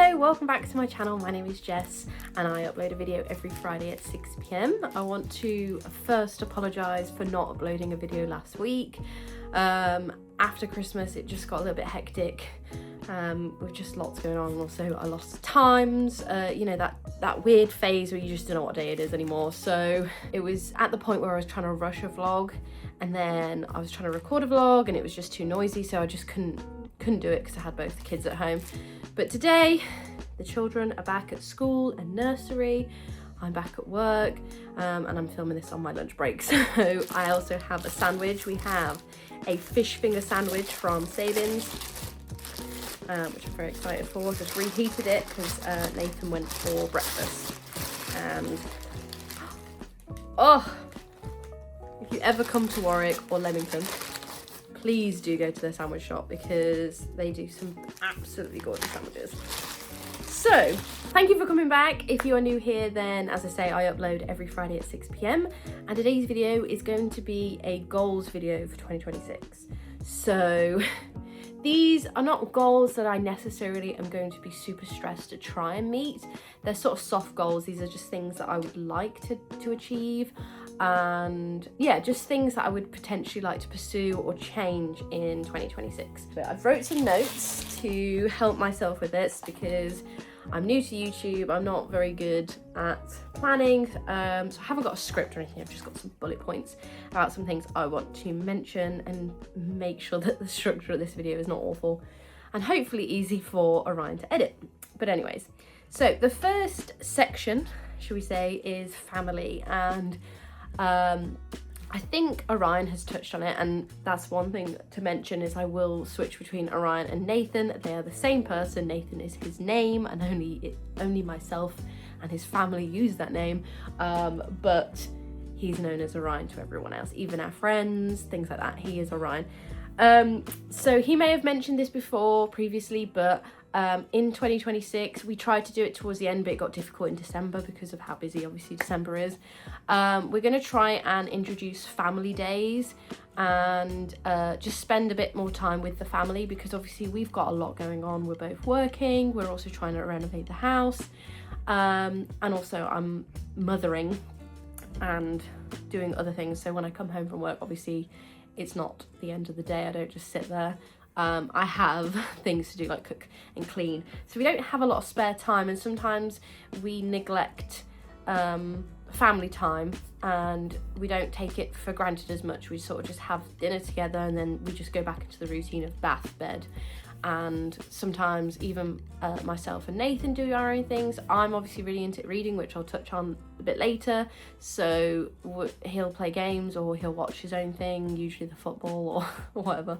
Hello, welcome back to my channel. My name is Jess and I upload a video every Friday at 6 p.m. I want to first apologise for not uploading a video last week. After Christmas it just got a little bit hectic with just lots going on, and also I lost times, you know, that weird phase where you just don't know what day it is anymore. So it was at the point where I was trying to rush a vlog, and then I was trying to record a vlog and it was just too noisy, so I just couldn't do it because I had both the kids at home. But today the children are back at school and nursery, I'm back at work, and I'm filming this on my lunch break. So I also have a sandwich. We have a fish finger sandwich from Sabins, which I'm very excited for. Just reheated it because Nathan went for breakfast. And oh, if you ever come to Warwick or Leamington, please do go to their sandwich shop because they do some absolutely gorgeous sandwiches. So thank you for coming back. If you are new here, then as I say, I upload every Friday at 6 p.m. and today's video is going to be a goals video for 2026. So these are not goals that I necessarily am going to be super stressed to try and meet. They're sort of soft goals. These are just things that I would like to achieve, and yeah, just things that I would potentially like to pursue or change in 2026. But I've wrote some notes to help myself with this because I'm new to YouTube. I'm not very good at planning, so I haven't got a script or anything. I've just got some bullet points about some things I want to mention and make sure that the structure of this video is not awful and hopefully easy for Orion to edit. But anyways, so the first section, should we say, is family, and I think Orion has touched on it, and that's one thing to mention is I will switch between Orion and Nathan. They are the same person. Nathan is his name, and only myself and his family use that name, but he's known as Orion to everyone else, even our friends, things like that. He is Orion. So he may have mentioned this previously, but in 2026 we tried to do it towards the end, but it got difficult in December because of how busy obviously December is. We're going to try and introduce family days and just spend a bit more time with the family, because obviously we've got a lot going on. We're both working, we're also trying to renovate the house, and also I'm mothering and doing other things. So when I come home from work, obviously it's not the end of the day. I don't just sit there. I have things to do like cook and clean, so we don't have a lot of spare time, and sometimes we neglect family time and we don't take it for granted as much. We sort of just have dinner together and then we just go back into the routine of bath, bed, and sometimes even myself and Nathan do our own things. I'm obviously really into reading, which I'll touch on a bit later, so he'll play games or he'll watch his own thing, usually the football or whatever.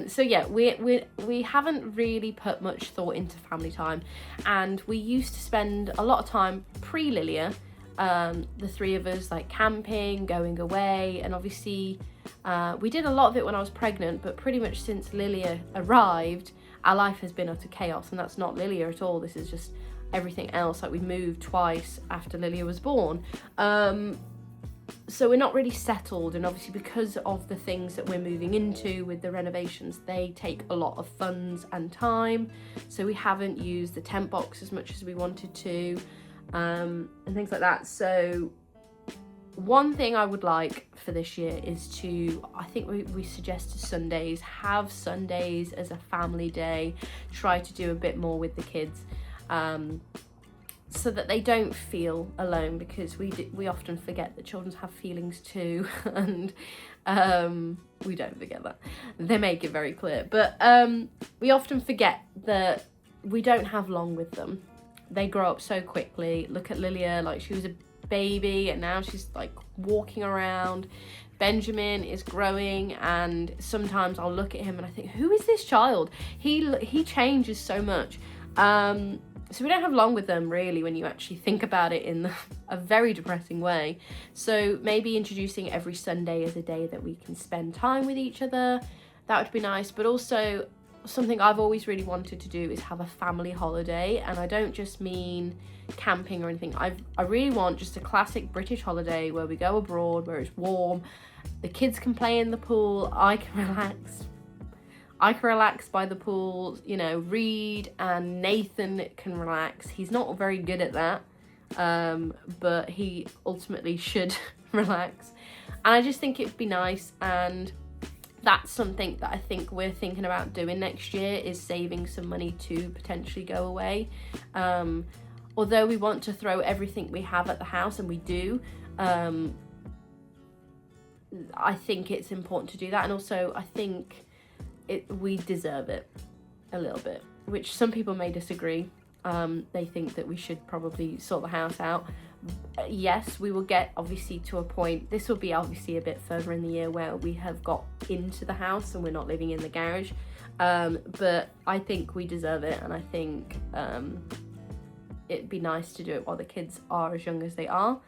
So yeah, we haven't really put much thought into family time, and we used to spend a lot of time pre-Lilia, the three of us, like camping, going away, and obviously we did a lot of it when I was pregnant, but pretty much since Lilia arrived, our life has been utter chaos, and that's not Lilia at all. This is just everything else. Like, we moved twice after Lilia was born. So we're not really settled, and obviously because of the things that we're moving into with the renovations, they take a lot of funds and time. So we haven't used the tent box as much as we wanted to, and things like that. So one thing I would like for this year is to, I think we suggested Sundays, have Sundays as a family day, try to do a bit more with the kids, so that they don't feel alone, because we often forget that children have feelings too, and we don't forget that. They make it very clear, but we often forget that we don't have long with them. They grow up so quickly. Look at Lilia, like she was a baby and now she's like walking around. Benjamin is growing, and sometimes I'll look at him and I think, who is this child? He changes so much. So we don't have long with them really, when you actually think about it in a very depressing way. So maybe introducing every Sunday as a day that we can spend time with each other, that would be nice. But also something I've always really wanted to do is have a family holiday, and I don't just mean camping or anything. I really want just a classic British holiday where we go abroad, where it's warm, the kids can play in the pool, I can relax, I can relax by the pool, you know, Reed and Nathan can relax. He's not very good at that, but he ultimately should relax. And I just think it'd be nice, and that's something that I think we're thinking about doing next year, is saving some money to potentially go away. Although we want to throw everything we have at the house, and we do, I think it's important to do that. And also I think we deserve it a little bit, which some people may disagree. They think that we should probably sort the house out. Yes, we will get obviously to a point, this will be obviously a bit further in the year, where we have got into the house and we're not living in the garage, but I think we deserve it, and I think it'd be nice to do it while the kids are as young as they are.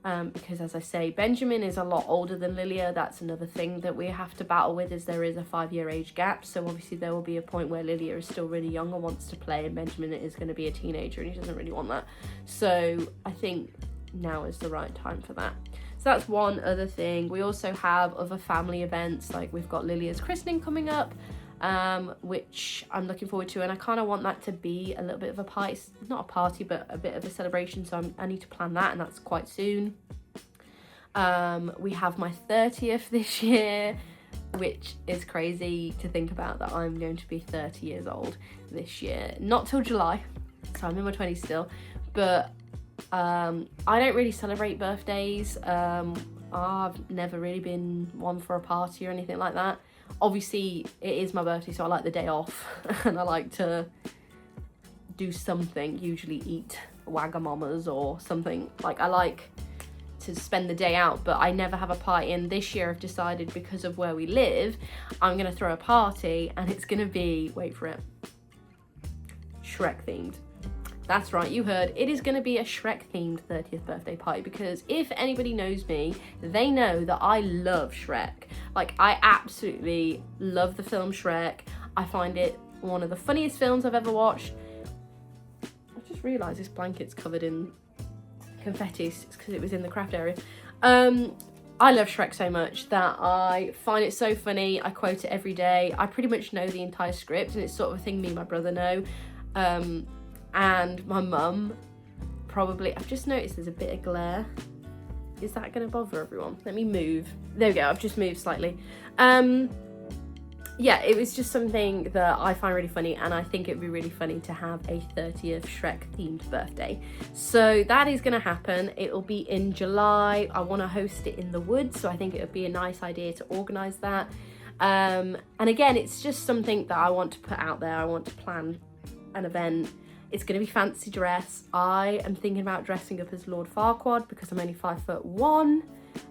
Because as I say, Benjamin is a lot older than Lilia. That's another thing that we have to battle with, is there is a 5-year age gap. So obviously there will be a point where Lilia is still really young and wants to play, and Benjamin is going to be a teenager and he doesn't really want that. So I think now is the right time for that. So that's one other thing. We also have other family events, like we've got Lilia's christening coming up, which I'm looking forward to, and I kind of want that to be a little bit of a party, not a party, but a bit of a celebration, so I need to plan that, and that's quite soon. We have my 30th this year, which is crazy to think about, that I'm going to be 30 years old this year. Not till July, so I'm in my 20s still, but I don't really celebrate birthdays. I've never really been one for a party or anything like that. Obviously it is my birthday, so I like the day off and I like to do something, usually eat Wagamamas or something. Like, I like to spend the day out, but I never have a party. And this year I've decided, because of where we live, I'm gonna throw a party, and it's gonna be, wait for it, Shrek themed. That's right, you heard. It is going to be a Shrek themed 30th birthday party, because if anybody knows me, they know that I love Shrek. Like, I absolutely love the film Shrek. I find it one of the funniest films I've ever watched. I just realised this blanket's covered in confetti. It's because it was in the craft area. I love Shrek so much that I find it so funny. I quote it every day. I pretty much know the entire script, and it's sort of a thing me and my brother know. And my mum probably, I've just noticed there's a bit of glare. Is that going to bother everyone? Let me move. There we go, I've just moved slightly. Yeah, it was just something that I find really funny, and I think it'd be really funny to have a 30th Shrek themed birthday. So that is going to happen. It'll be in July. I want to host it in the woods, so I think it would be a nice idea to organise that. And again, it's just something that I want to put out there. I want to plan an event. It's going to be fancy dress. I am thinking about dressing up as Lord Farquaad, because I'm only 5'1", and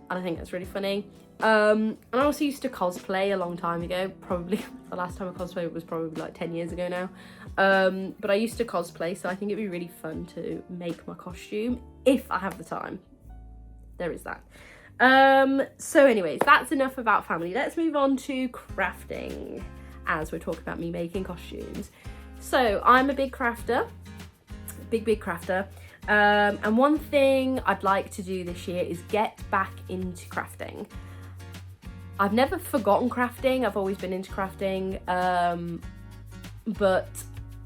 I think that's really funny. And I also used to cosplay a long time ago. Probably the last time I cosplayed was probably like 10 years ago now. But I used to cosplay, so I think it'd be really fun to make my costume if I have the time. There is that. So anyways, that's enough about family. Let's move on to crafting, as we're talking about me making costumes. So I'm a big crafter, big crafter. And one thing I'd like to do this year is get back into crafting. I've never forgotten crafting. I've always been into crafting. But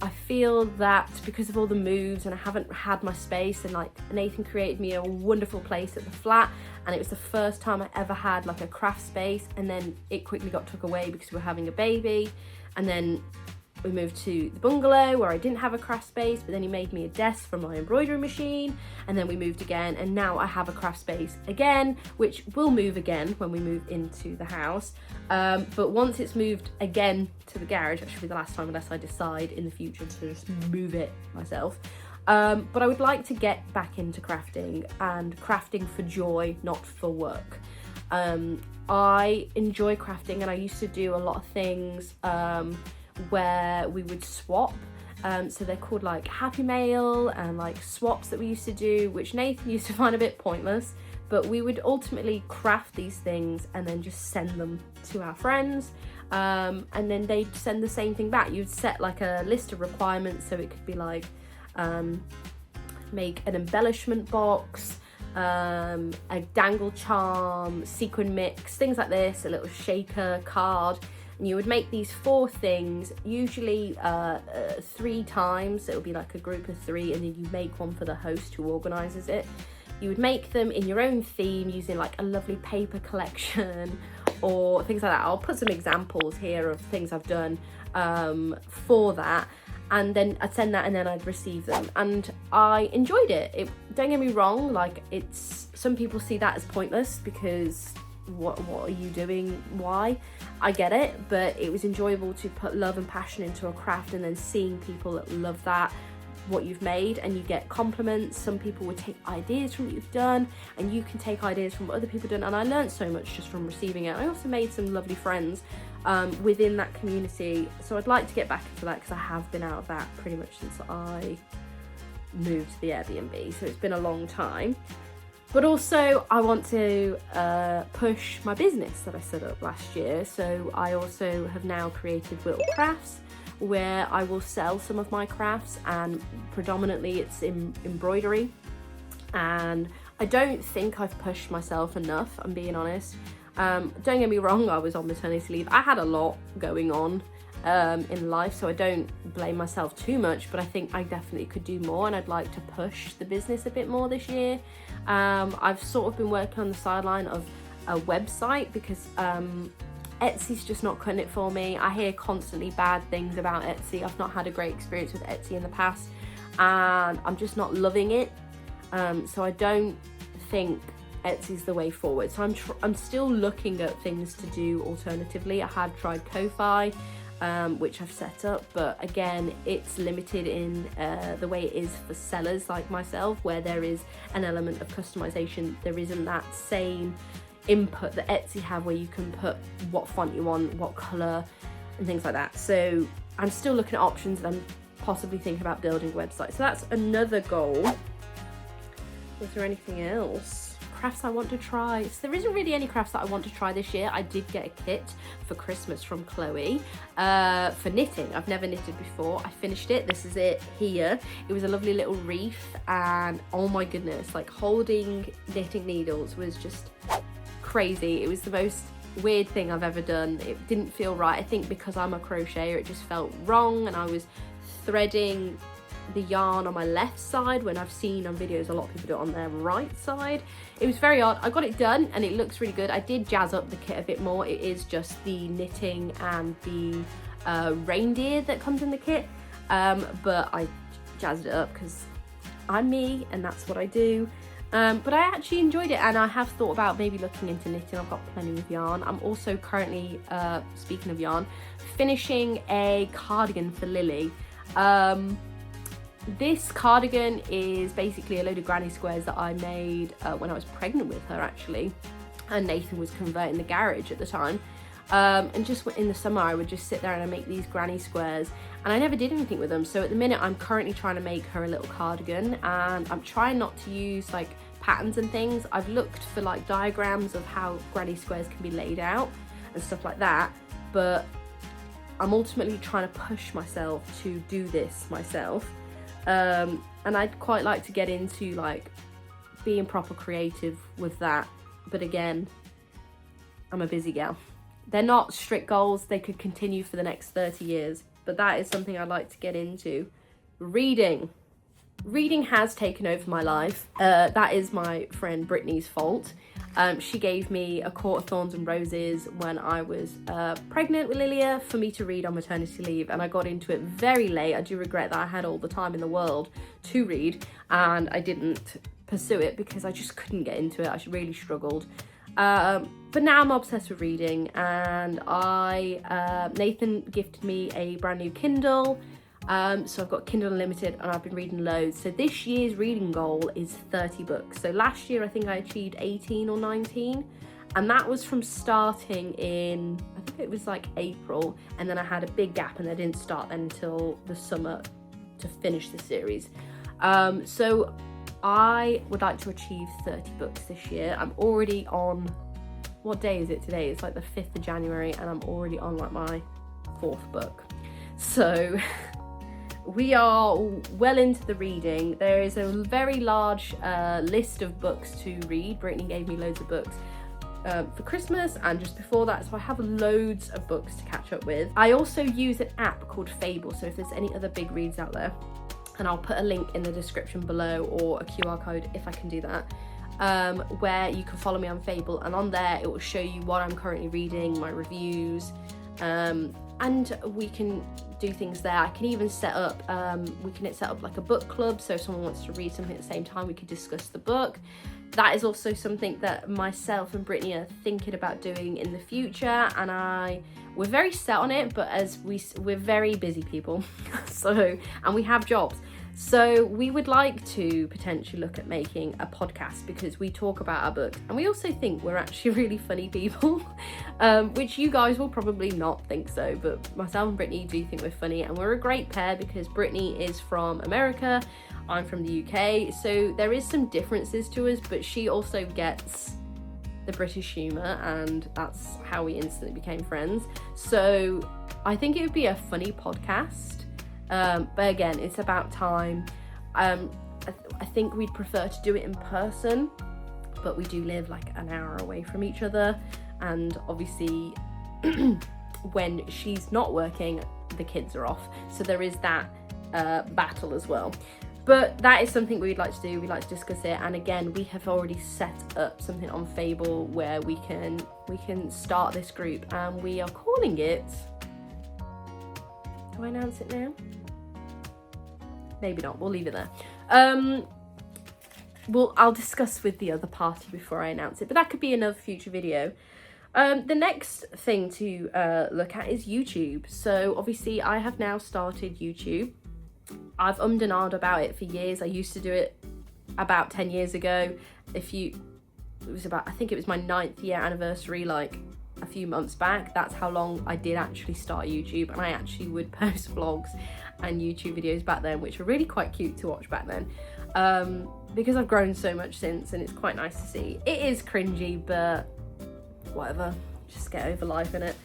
I feel that because of all the moves, and I haven't had my space, and like Nathan created me a wonderful place at the flat, and it was the first time I ever had like a craft space, and then it quickly got took away because we were having a baby, and then we moved to the bungalow where I didn't have a craft space, but then he made me a desk for my embroidery machine, and then we moved again, and now I have a craft space again, which will move again when we move into the house. But once it's moved again to the garage, that should be the last time, unless I decide in the future to just move it myself. But I would like to get back into crafting, and crafting for joy, not for work. I enjoy crafting, and I used to do a lot of things where we would swap. So they're called like Happy Mail and like swaps that we used to do, which Nathan used to find a bit pointless, but we would ultimately craft these things and then just send them to our friends, and then they'd send the same thing back. You'd set like a list of requirements, so it could be like make an embellishment box, a dangle charm, sequin mix, things like this, a little shaker card. And you would make these 4 things, usually 3 times. So it would be like a group of 3, and then you make one for the host who organises it. You would make them in your own theme using like a lovely paper collection or things like that. I'll put some examples here of things I've done for that. And then I'd send that and then I'd receive them. And I enjoyed it. Don't get me wrong, like some people see that as pointless because what are you doing? Why? I get it, but it was enjoyable to put love and passion into a craft and then seeing people that love that, what you've made, and you get compliments. Some people would take ideas from what you've done and you can take ideas from what other people have done, and I learned so much just from receiving it. I also made some lovely friends within that community, so I'd like to get back into that because I have been out of that pretty much since I moved to the Airbnb, so it's been a long time. But also I want to push my business that I set up last year, so I also have now created Whittle Crafts, where I will sell some of my crafts, and predominantly it's embroidery. And I don't think I've pushed myself enough, I'm being honest. Don't get me wrong, I was on maternity leave. I had a lot going on in life, so I don't blame myself too much, but I think I definitely could do more, and I'd like to push the business a bit more this year. I've sort of been working on the sideline of a website because Etsy's just not cutting it for me. I hear constantly bad things about Etsy. I've not had a great experience with Etsy in the past, and I'm just not loving it. So I don't think Etsy's the way forward. So I'm still looking at things to do alternatively. I have tried Ko-fi, which I've set up, but again, it's limited in the way it is for sellers like myself, where there is an element of customization. There isn't that same input that Etsy have, where you can put what font you want, what color, and things like that. So I'm still looking at options, and I'm possibly thinking about building a website. So that's another goal. Was there anything else? Crafts I want to try. So there isn't really any crafts that I want to try this year. I did get a kit for Christmas from Chloe for knitting. I've never knitted before. I finished it. This is it here. It was a lovely little wreath, and oh my goodness, like holding knitting needles was just crazy. It was the most weird thing I've ever done. It didn't feel right. I think because I'm a crocheter, it just felt wrong, and I was threading the yarn on my left side when I've seen on videos a lot of people do it on their right side. It was very odd. I got it done and it looks really good. I did jazz up the kit a bit more. It is just the knitting and the reindeer that comes in the kit, but I jazzed it up because I'm me and that's what I do. But I actually enjoyed it, and I have thought about maybe looking into knitting. I've got plenty of yarn. I'm also currently, speaking of yarn, finishing a cardigan for Lily. This cardigan is basically a load of granny squares that I made when I was pregnant with her, actually, and Nathan was converting the garage at the time. And just in the summer I would just sit there and I make these granny squares, and I never did anything with them. So at the minute I'm currently trying to make her a little cardigan, and I'm trying not to use like patterns and things. I've looked for like diagrams of how granny squares can be laid out and stuff like that, but I'm ultimately trying to push myself to do this myself. And I'd quite like to get into like being proper creative with that, but again, I'm a busy gal. They're not strict goals. They could continue for the next 30 years, but that is something I'd like to get into. Reading. Reading has taken over my life. That is my friend Brittany's fault. She gave me A Court of Thorns and Roses when I was pregnant with Lilia for me to read on maternity leave, and I got into it very late. I do regret that. I had all the time in the world to read and I didn't pursue it because I just couldn't get into it. I really struggled. But now I'm obsessed with reading, and Nathan gifted me a brand new Kindle. So I've got Kindle Unlimited and I've been reading loads. So this year's reading goal is 30 books. So last year I think I achieved 18 or 19, and that was from starting in, I think it was like April, and then I had a big gap and I didn't start then until the summer to finish the series. So I would like to achieve 30 books this year. I'm already on, what day is it today? It's like the 5th of January and I'm already on like my 4th book. So we are well into the reading. There is a very large list of books to read. Brittany gave me loads of books. for Christmas and just before that, so I have loads of books to catch up with. I also use an app called Fable, so if there's any other big reads out there, and I'll put a link in the description below or a QR code if I can do that, where you can follow me on Fable, and on there it will show you what I'm currently reading, my reviews, and we can do things there. I can even set up, we can set up like a book club, so if someone wants to read something at the same time, we could discuss the book. That is also something that myself and Brittany are thinking about doing in the future, and we're very set on it, but as we're very busy people, so, and we have jobs. So we would like to potentially look at making a podcast, because we talk about our books and we also think we're actually really funny people, which you guys will probably not think so, but myself and Brittany do think we're funny, and we're a great pair because Brittany is from America, I'm from the UK, so there is some differences to us, but she also gets the British humour, and that's how we instantly became friends. So I think it would be a funny podcast. But again, it's about time. I think we'd prefer to do it in person, but we do live like an hour away from each other, and obviously when she's not working, the kids are off, so there is that battle as well. But that is something we'd like to do. We'd like to discuss it, and again, we have already set up something on Fable where we can start this group, and we are calling it, do I announce it now? Maybe not, we'll leave it there. I'll discuss with the other party before I announce it, but that could be another future video. The next thing to look at is YouTube. So obviously I have now started YouTube. I've ummed and ahed about it for years. I used to do it about 10 years ago. I think it was my 9th year anniversary, like a few months back. That's how long I did actually start YouTube, and I actually would post vlogs and YouTube videos back then, which were really quite cute to watch back then, because I've grown so much since, and it's quite nice to see. It is cringy, but whatever, just get over life, innit?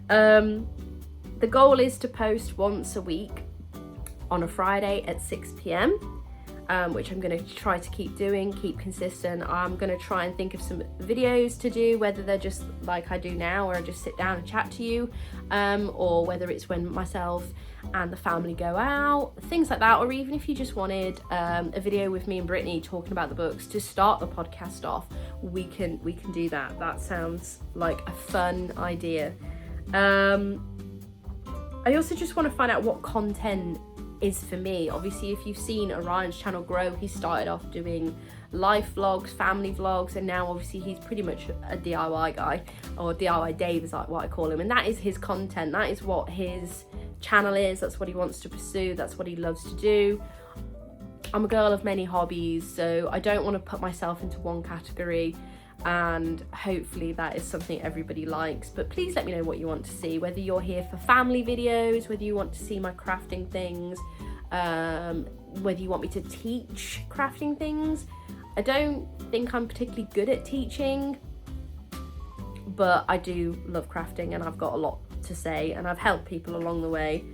The goal is to post once a week on a Friday at 6 p.m, which I'm going to try to keep doing, keep consistent. I'm going to try and think of some videos to do, whether they're just like I do now, where I just sit down and chat to you, or whether it's when myself and the family go out, things like that, or even if you just wanted a video with me and Brittany talking about the books to start the podcast off, we can do that. That sounds like a fun idea. I also just want to find out what content is for me. Obviously, if you've seen Orion's channel grow, he started off doing life vlogs, family vlogs, and now obviously he's pretty much a DIY guy, or DIY Dave is like what I call him, and that is his content, that is what his channel is, that's what he wants to pursue, that's what he loves to do. I'm a girl of many hobbies, so I don't want to put myself into one category, and hopefully that is something everybody likes. But please let me know what you want to see, whether you're here for family videos, whether you want to see my crafting things, whether you want me to teach crafting things. I don't think I'm particularly good at teaching, but I do love crafting, and I've got a lot to say, and I've helped people along the way.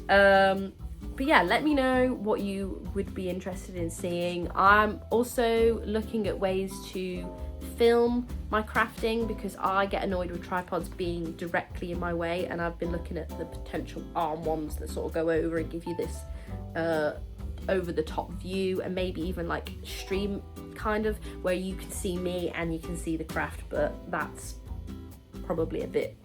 But yeah, let me know what you would be interested in seeing. I'm also looking at ways to film my crafting, because I get annoyed with tripods being directly in my way, and I've been looking at the potential arm ones that sort of go over and give you this over the top view, and maybe even like stream kind of, where you can see me and you can see the craft, but that's probably a bit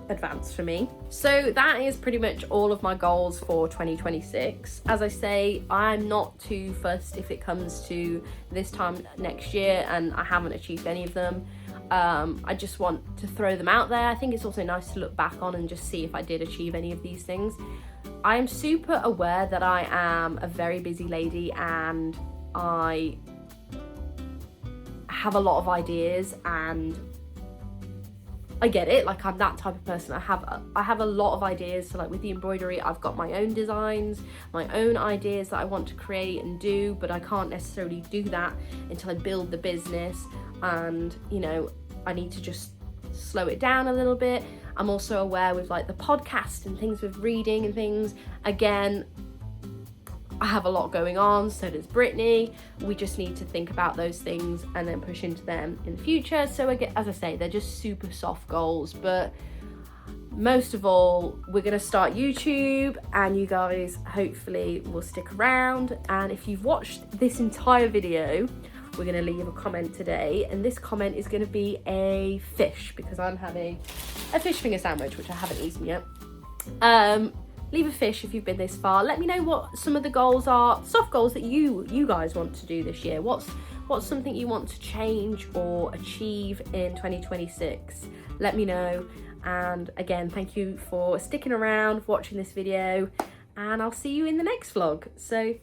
advanced for me. So that is pretty much all of my goals for 2026. As I say, I'm not too fussed if it comes to this time next year and I haven't achieved any of them. I just want to throw them out there. I think it's also nice to look back on and just see if I did achieve any of these things. I am super aware that I am a very busy lady, and I have a lot of ideas, and I get it, like I'm that type of person. I have a lot of ideas. So like with the embroidery, I've got my own designs, my own ideas that I want to create and do, but I can't necessarily do that until I build the business, and you know, I need to just slow it down a little bit. I'm also aware with like the podcast and things with reading and things, again, I have a lot going on, so does Brittany. We just need to think about those things and then push into them in the future. So again, as I say, they're just super soft goals, but most of all, we're going to start YouTube, and you guys hopefully will stick around. And if you've watched this entire video, we're going to leave a comment today, and this comment is going to be a fish, because I'm having a fish finger sandwich, which I haven't eaten yet. Leave a fish if you've been this far. Let me know what some of the goals are, soft goals that you guys want to do this year. What's something you want to change or achieve in 2026? Let me know. And again, thank you for sticking around, watching this video, and I'll see you in the next vlog. So